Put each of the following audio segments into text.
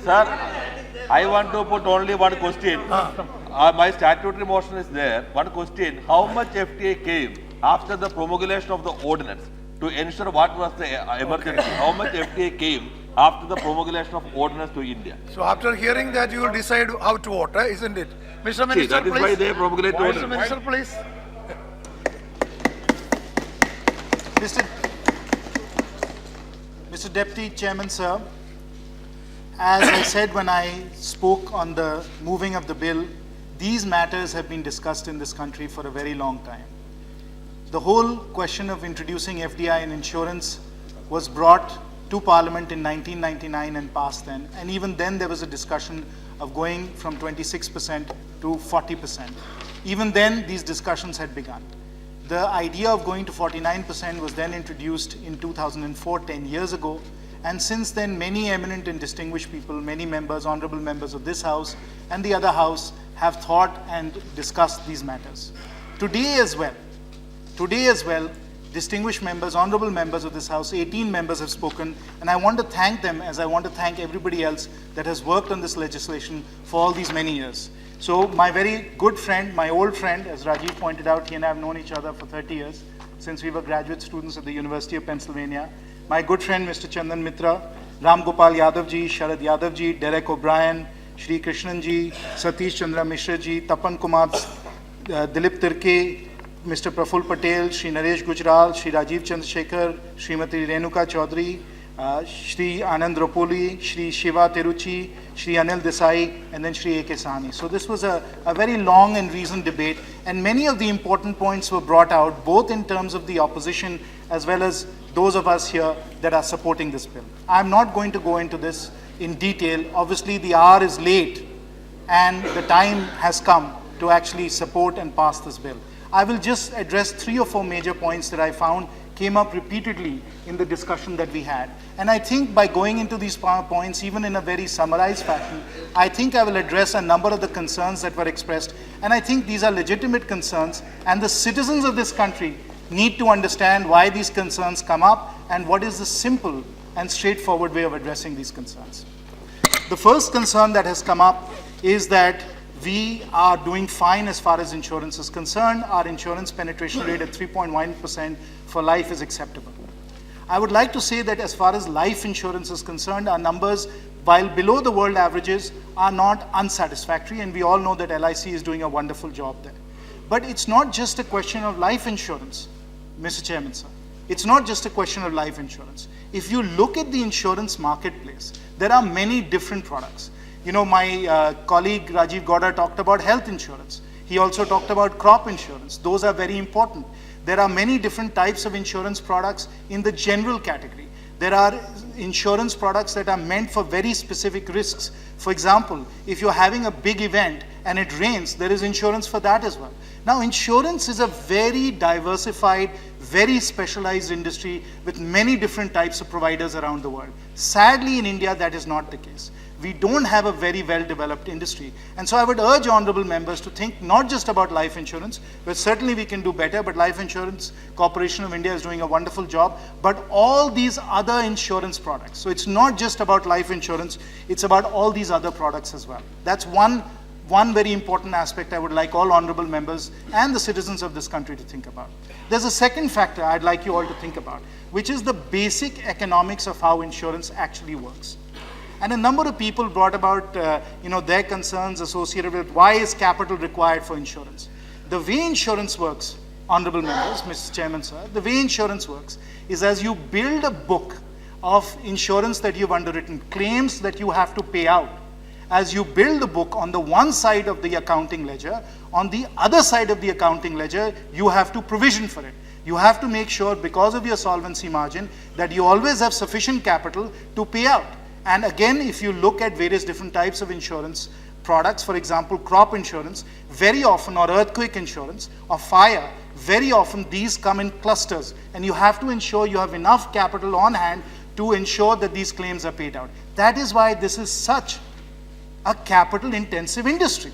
Sir, I want to put only one question. My statutory motion is there. One question: how much FTA came after the promulgation of the ordinance to ensure what was the emergency? Okay. How much FTA came after the promulgation of ordinance to India? So after hearing that, you will decide how to vote, isn't it? Mr. See, Minister, that is please. why they promulgated Mr. ordinance. Minister, please. Mr. Deputy Chairman, sir, as I said when I spoke on the moving of the bill, these matters have been discussed in this country for a very long time. The whole question of introducing FDI in insurance was brought to Parliament in 1999 and passed then. And even then there was a discussion of going from 26% to 40%. Even then these discussions had begun. The idea of going to 49% was then introduced in 2004, 10 years ago. And since then, many eminent and distinguished people, many members, honorable members of this House and the other House have thought and discussed these matters. Today as well, distinguished members, honorable members of this House, 18 members have spoken, and I want to thank them as I want to thank everybody else that has worked on this legislation for all these many years. So my very good friend, my old friend, as Rajeev pointed out, he and I have known each other for 30 years, since we were graduate students at the University of Pennsylvania. My good friend, Mr. Chandan Mitra, Ram Gopal Yadav ji, Sharad Yadav ji, Derek O'Brien, Shri Krishnan ji, Satish Chandra Mishra ji, Tapan Kumar, Dilip Tirke, Mr. Praful Patel, Shri Naresh Gujral, Shri Rajeev Chandrasekhar, Srimati Renuka Chaudhary, Shri Anand Ropoli, Shri Shiva Teruchi, Shri Anil Desai, and then Shri A.K. Sahni. So this was a very long and reasoned debate, and many of the important points were brought out, both in terms of the opposition as well as those of us here that are supporting this bill. I'm not going to go into this in detail. Obviously, the hour is late, and the time has come to actually support and pass this bill. I will just address 3 or 4 major points that I found came up repeatedly in the discussion that we had. And I think by going into these points, even in a very summarized fashion, I think I will address a number of the concerns that were expressed. And I think these are legitimate concerns, and the citizens of this country need to understand why these concerns come up and what is the simple and straightforward way of addressing these concerns. The first concern that has come up is that we are doing fine as far as insurance is concerned. Our insurance penetration rate at 3.1% for life is acceptable. I would like to say that as far as life insurance is concerned, our numbers, while below the world averages, are not unsatisfactory, and we all know that LIC is doing a wonderful job there. But it's not just a question of life insurance, Mr. Chairman, sir. It's not just a question of life insurance. If you look at the insurance marketplace, there are many different products. You know, my colleague Rajeev Gowda talked about health insurance. He also talked about crop insurance. Those are very important. There are many different types of insurance products in the general category. There are insurance products that are meant for very specific risks. For example, if you're having a big event and it rains, there is insurance for that as well. Now, insurance is a very diversified, very specialized industry with many different types of providers around the world. Sadly, in India, that is not the case. We don't have a very well-developed industry. And so I would urge honorable members to think not just about life insurance, but certainly we can do better, but Life Insurance Corporation of India is doing a wonderful job, but all these other insurance products. So it's not just about life insurance, it's about all these other products as well. That's one very important aspect I would like all honorable members and the citizens of this country to think about. There's a second factor I'd like you all to think about, which is the basic economics of how insurance actually works. And a number of people brought about their concerns associated with why is capital required for insurance. The way insurance works, honorable members, Mr. Chairman, sir, the way insurance works is as you build a book of insurance that you've underwritten, claims that you have to pay out, as you build the book on the one side of the accounting ledger, on the other side of the accounting ledger, you have to provision for it. You have to make sure, because of your solvency margin, that you always have sufficient capital to pay out. And again, if you look at various different types of insurance products, for example, crop insurance, very often, or earthquake insurance, or fire, very often these come in clusters. And you have to ensure you have enough capital on hand to ensure that these claims are paid out. That is why this is such a capital-intensive industry.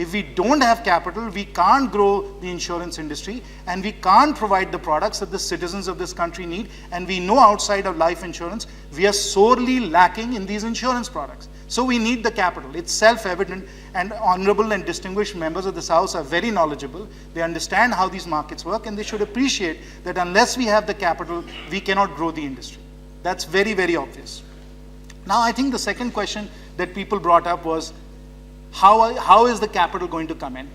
If we don't have capital, we can't grow the insurance industry, and we can't provide the products that the citizens of this country need. And we know outside of life insurance, we are sorely lacking in these insurance products. So we need the capital. It's self-evident, and honorable and distinguished members of this House are very knowledgeable. They understand how these markets work, and they should appreciate that unless we have the capital, we cannot grow the industry. That's very, very obvious. Now, I think the second question that people brought up was, how is the capital going to come in?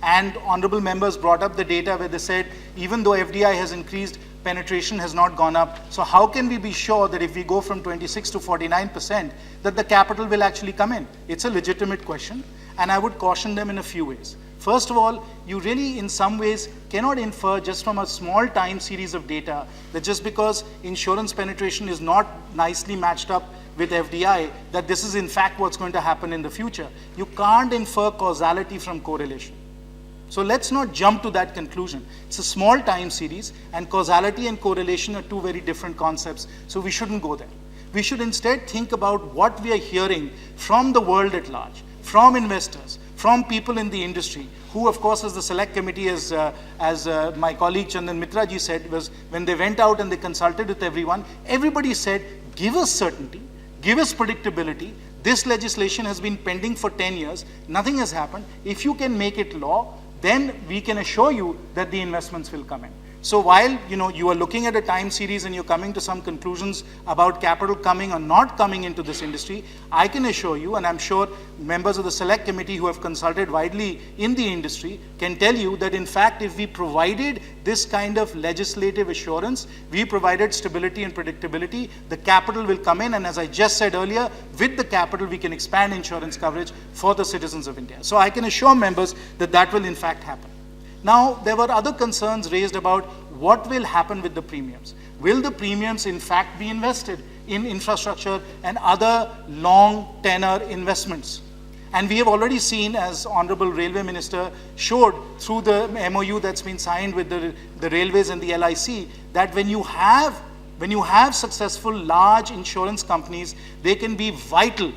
And honorable members brought up the data where they said, even though FDI has increased, penetration has not gone up. So how can we be sure that if we go from 26 to 49%, that the capital will actually come in? It's a legitimate question, and I would caution them in a few ways. First of all, you really in some ways cannot infer just from a small time series of data that just because insurance penetration is not nicely matched up with FDI, that this is in fact what's going to happen in the future. You can't infer causality from correlation. So let's not jump to that conclusion. It's a small time series, and causality and correlation are two very different concepts, so we shouldn't go there. We should instead think about what we are hearing from the world at large, from investors, from people in the industry, who of course, as the select committee, as my colleague Chandan Mitra ji said, was when they went out and they consulted with everyone, everybody said, give us certainty, give us predictability. This legislation has been pending for 10 years, nothing has happened. If you can make it law, then we can assure you that the investments will come in. So while you are looking at a time series and you're coming to some conclusions about capital coming or not coming into this industry, I can assure you, and I'm sure members of the select committee who have consulted widely in the industry can tell you that in fact, if we provided this kind of legislative assurance, we provided stability and predictability, the capital will come in, and as I just said earlier, with the capital we can expand insurance coverage for the citizens of India. So I can assure members that that will in fact happen. Now, there were other concerns raised about what will happen with the premiums. Will the premiums in fact be invested in infrastructure and other long tenor investments? And we have already seen, as Honorable Railway Minister showed through the MOU that's been signed with the railways and the LIC, that when you have successful large insurance companies, they can be vital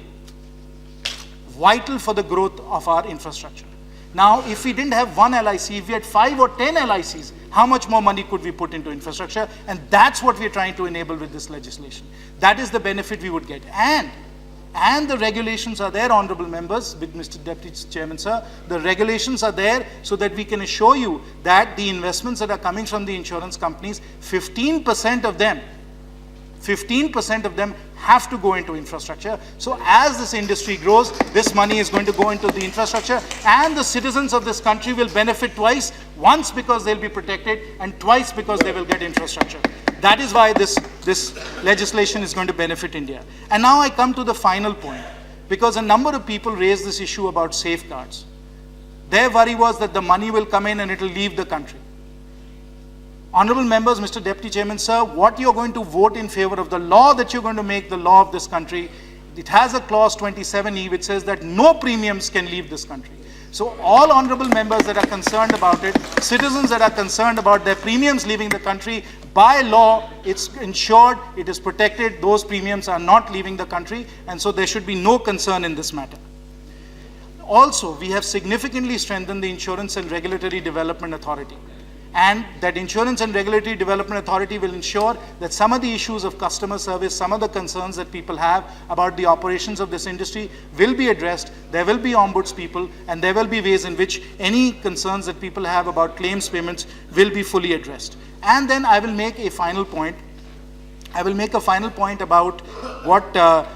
for the growth of our infrastructure. Now, if we didn't have one LIC, if we had 5 or 10 LICs, how much more money could we put into infrastructure? And that's what we're trying to enable with this legislation. That is the benefit we would get. And the regulations are there, honorable members, with Mr. Deputy Chairman, sir. The regulations are there so that we can assure you that the investments that are coming from the insurance companies, 15% of them have to go into infrastructure. So as this industry grows, this money is going to go into the infrastructure, and the citizens of this country will benefit twice, once because they'll be protected, and twice because they will get infrastructure. That is why this legislation is going to benefit India. And now I come to the final point, because a number of people raised this issue about safeguards. Their worry was that the money will come in and it will leave the country. Honorable members, Mr. Deputy Chairman, sir, what you're going to vote in favor of, the law that you're going to make the law of this country, it has a clause 27E which says that no premiums can leave this country. So all honorable members that are concerned about it, citizens that are concerned about their premiums leaving the country, by law, it's ensured, it is protected, those premiums are not leaving the country, and so there should be no concern in this matter. Also, we have significantly strengthened the Insurance and Regulatory Development Authority. And that Insurance and Regulatory Development Authority will ensure that some of the issues of customer service, some of the concerns that people have about the operations of this industry will be addressed. There will be ombuds people, and there will be ways in which any concerns that people have about claims payments will be fully addressed. And then I will make a final point. I will make a final point about how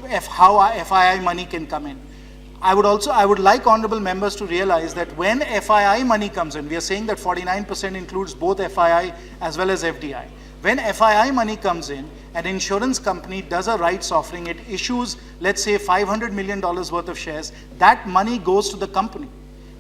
FII money can come in. I would like honorable members to realize that when FII money comes in, we are saying that 49% includes both FII as well as FDI. When FII money comes in, an insurance company does a rights offering, it issues, let's say, $500 million worth of shares, that money goes to the company.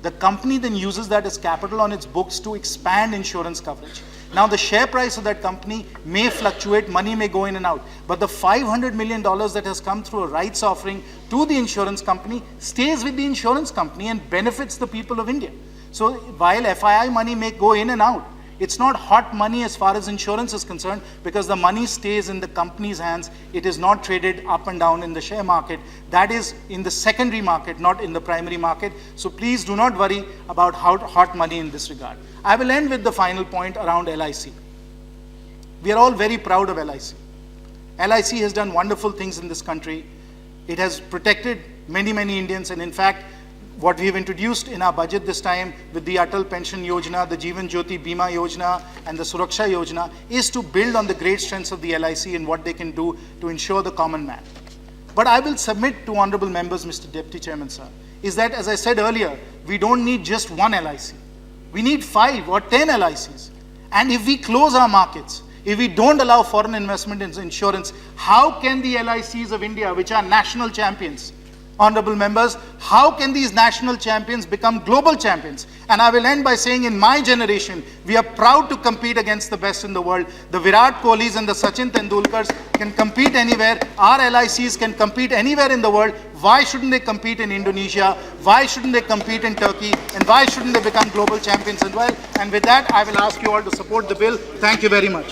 The company then uses that as capital on its books to expand insurance coverage. Now, the share price of that company may fluctuate, money may go in and out, but the $500 million that has come through a rights offering to the insurance company stays with the insurance company and benefits the people of India. So while FII money may go in and out, It's not hot money as far as insurance is concerned, because the money stays in the company's hands. It is not traded up and down in the share market. That is in the secondary market, not in the primary market. So please do not worry about hot money in this regard. I will end with the final point around LIC. We are all very proud of LIC. LIC has done wonderful things in this country. It has protected many, many Indians, and in fact, what we have introduced in our budget this time with the Atal Pension Yojana, the Jeevan Jyoti Bima Yojana, and the Suraksha Yojana is to build on the great strengths of the LIC and what they can do to ensure the common man. But I will submit to honorable members, Mr. Deputy Chairman, sir, is that, as I said earlier, we don't need just one LIC. We need 5 or 10 LICs. And if we close our markets, if we don't allow foreign investment in insurance, how can the LICs of India, which are national champions, honorable members, how can these national champions become global champions? And I will end by saying, in my generation, we are proud to compete against the best in the world. The Virat Kohlis and the Sachin Tendulkars can compete anywhere. Our LICs can compete anywhere in the world. Why shouldn't they compete in Indonesia? Why shouldn't they compete in Turkey? And why shouldn't they become global champions as well? And with that, I will ask you all to support the bill. Thank you very much.